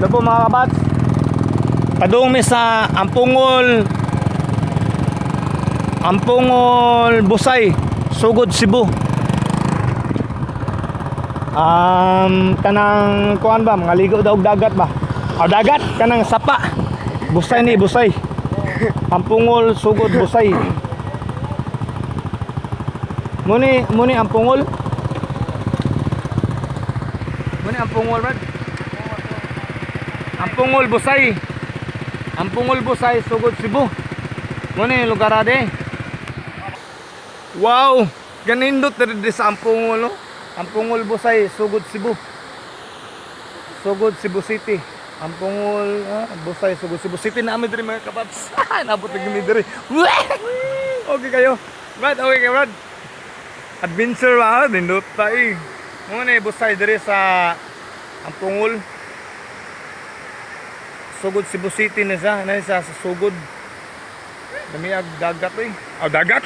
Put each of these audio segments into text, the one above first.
Ito po mga kabats. Padung mi sa Ampungol Busay, Sugod, Cebu. Kanang kuan ba, mga ligo daw og dagat ba? O dagat kanang sapa. Busay ni Busay. Ampungol Sugod Busay. Muni Ampungol. Muni Ampungol brad. Ampungol Busay. Ampungol Busay, Sugod, Cebu. Muni lugar ade. Wow, ganindot diri sa Ampungol no. Ampungol Busay, Sugod, Cebu. Sugod, Cebu City. Ampungol Busay, Sugod, Cebu City na ami diri mga kabats. Nabot na gimi diri. Okay kayo. Brad, okay kayo brad. Adventure ba? Nindot ta eh. Muni Busay diri sa Ampungol. Sugod, Cebu City na siya. Sa Sugod. Damiag dagat eh. Dagat?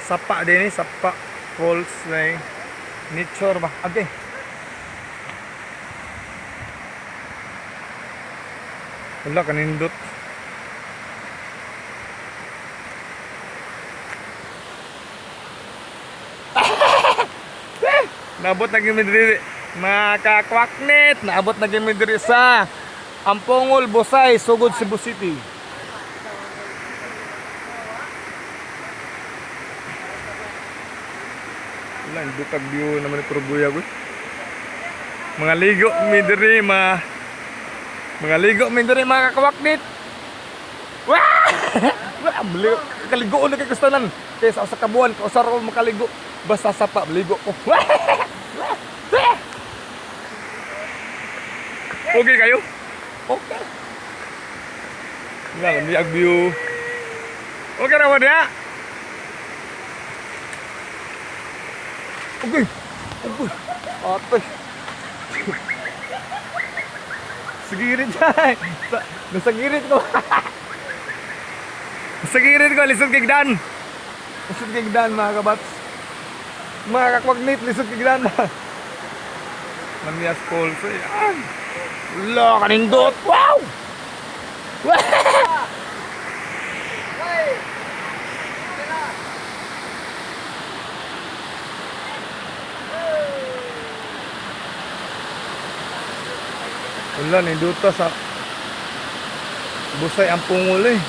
Sapa din eh. Sapa Falls na eh. Nature ba? Okay. Wala kanindot. Naabot na gimi diri mga kakwaknet. Naabot na gimi diri sa Ampungol Busay, Sugod, Cebu City. Wala, bukag view naman ni Purbuya ko. Mga ligo mi diri mga ligo mi diri mga kakwaknet. Wah! Wah, kaligo na kay kustanan. Kaysa sa kabuan, kausar ko makaligo. Basta sapa ligo ko. Okay kayo? Okay. Wala, liag view. Okay na mo niya? Okay. Okay. Atoy. Sigirit dyan. Nasagirit ko. Nasagirit ko. Lisod kigdan. Lisod kigdan mga kabats. Mga kakwagnet. Lisod kigdan. Namias Falls. Ayan. Wala kanindot. Wow! Wala ninduta sa Busay Ampungol eh.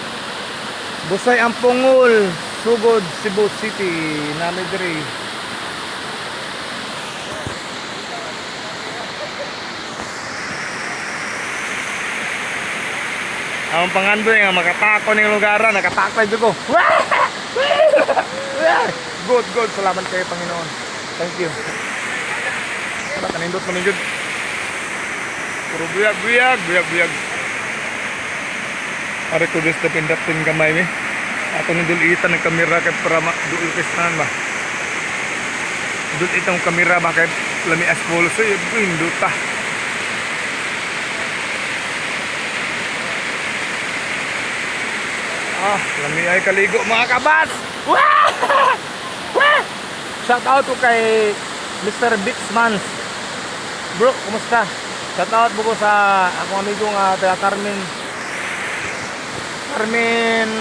Busay Ampungol, Sugod, Cebu City, nami diri. Ang pangandoy nga makatako ning lugaran, nakatako ito ko. Good, salamat kayo Panginoon. Thank you. Wala kanindot man jud. Puro buyag. Ari ko dis pindatin kamay mi. Ako nindul itan ng kamera kay para duol kisnan ba. Dul itong kamera ba kay lami asbol so induta. Lami ay kaligo mga kabats. Shout out ko kay Mr. Bixman. Bro, kumusta? Shout out po sa akong amigo nga taga Carmen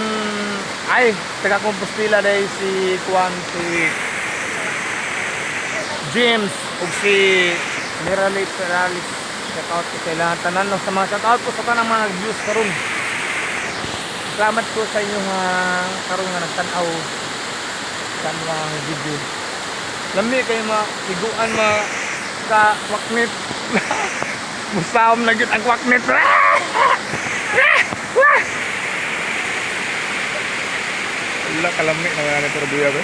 ay taga Compostela dahil si James ug si Miralit Perales. Shout out po sa ilang tanan sa mga shout out po sa tanang mga views karon. Salamat po sa inyo karon nga nagtan-aw sa mga video. Lami kayo tiguan ka kwaknet. Musawam na gyud ang kwaknet. Wala kalami na nga nito Purbuya ba?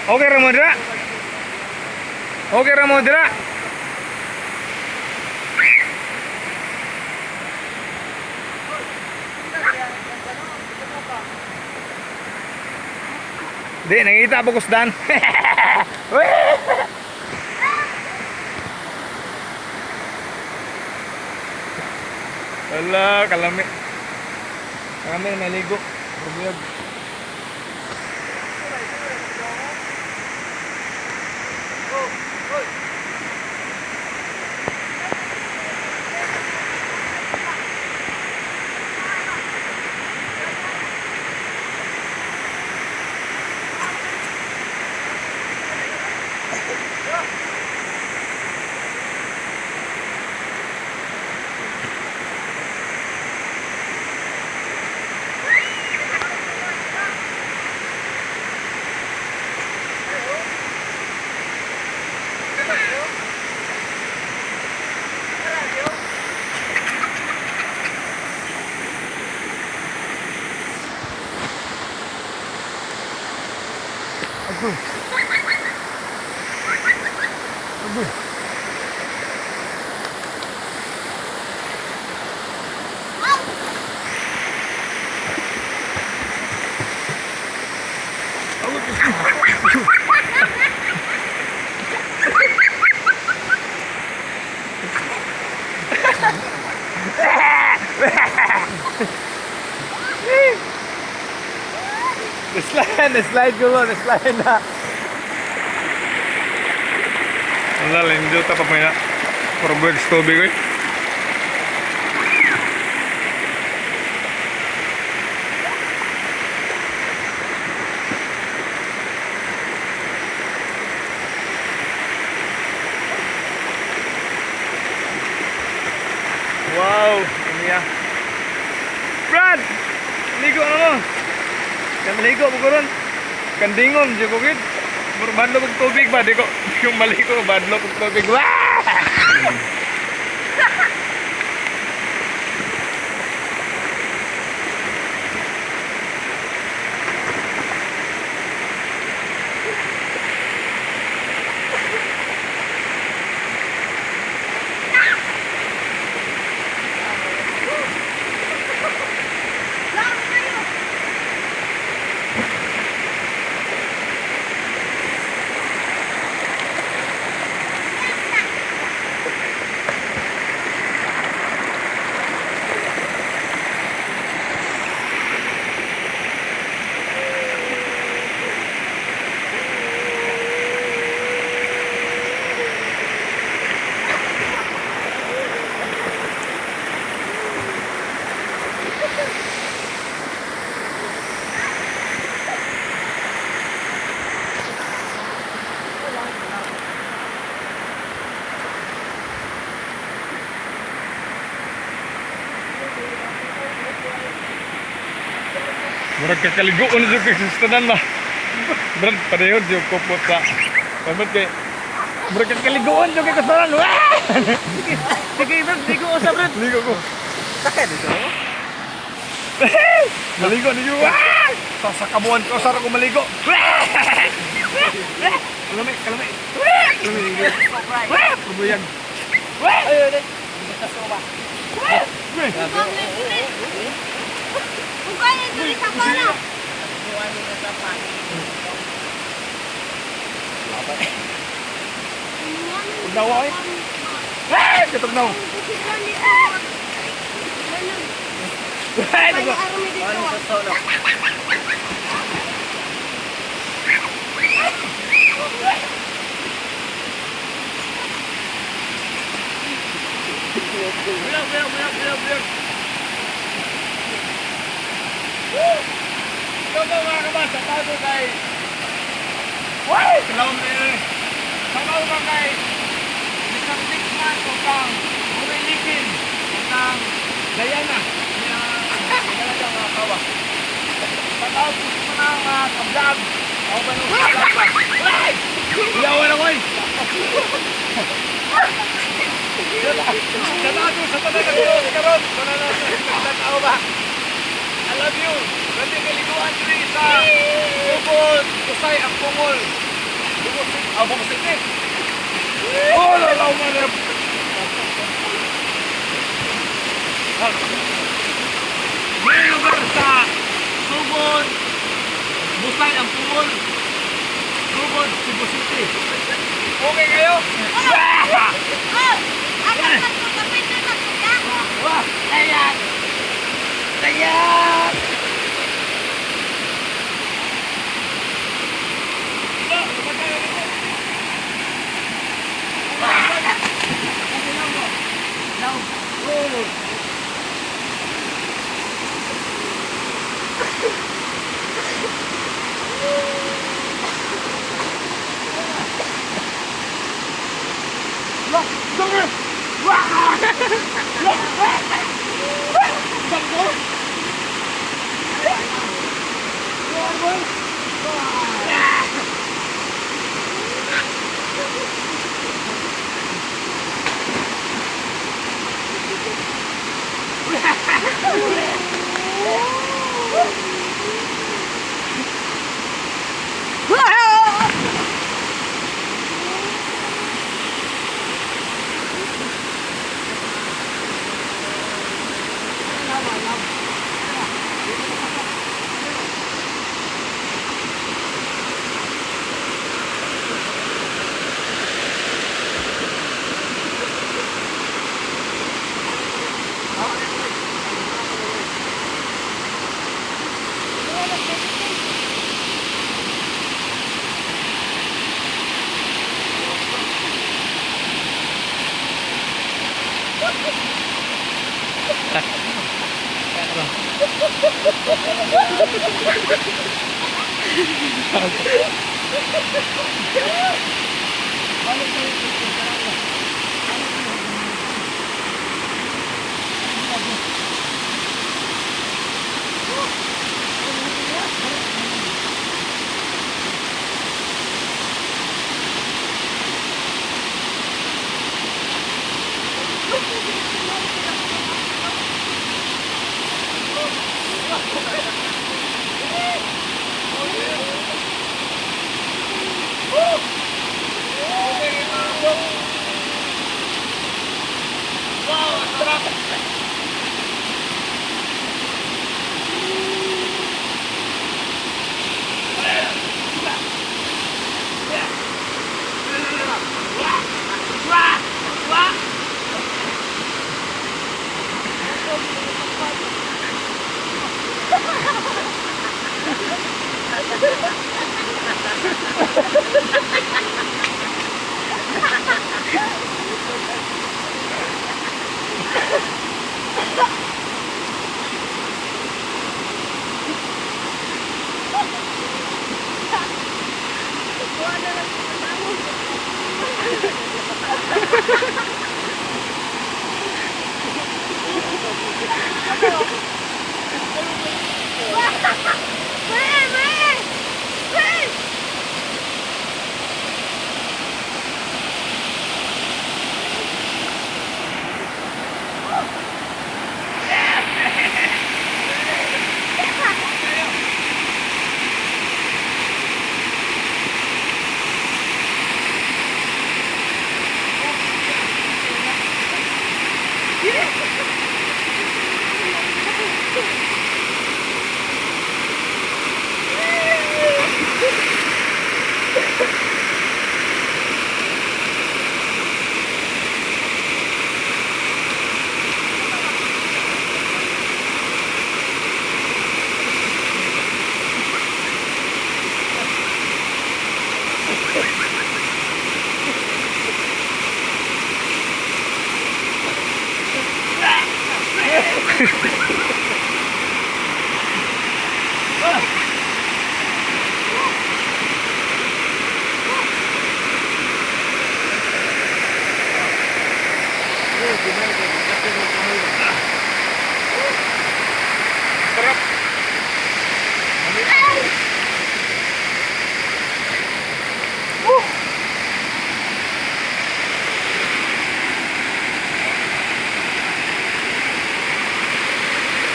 Okay Ramodra. Okay Ramodra. Di, nakita po kusdan. Wala, kalami. Kalami, naligo. Purbuya. Slide ko mo, slide na. Wala, linjo ta pa maya. Puro buwag sa tubig eh. Wow, ini ya. Brad, ligo na mo. Kan maligo mo karon. Kandingon di ko gid. Badlo og tubig ba di ko. Yung maligo badlo og tubig. Wah! Murag kakaligoon sa kasistanan ba? Brad, padayod yung kupot sa. Pamit kay. Murag kakaligoon yung kay kasaran. Wah! Sige, Brad, ligo ko sa Brad. Ligo ko. Sakay dito. Maligo ninyo. Sa kabuan ko, sarap ko maligo. Kalami, kalami. Kalami. Pabuyag. Ayun, ayun. Bukan itu di sana. Tugnaw ay. Katugnaw. Bilang. Ito po mga kabasa, tayo kay Salamat na yun. Salamat ka kay Mr. Dickman, kung Urilikin, kung Diana. Kaya ka mga kawa. Salamat po sa mga kablog. Ako ba nung kablog ba? Iyawan ako eh. Salamat po sa talagang Diyos karon. Salamat ba? I love you. Ganda kaliguan diri sa Bukod, Kusay, Ampungol. Bukod City. Oh, lalaw man na. May lugar sa Sugod, Busay, Ampungol. Sugod, Cebu City. Okay kayo? Wah, ayan. Ayan.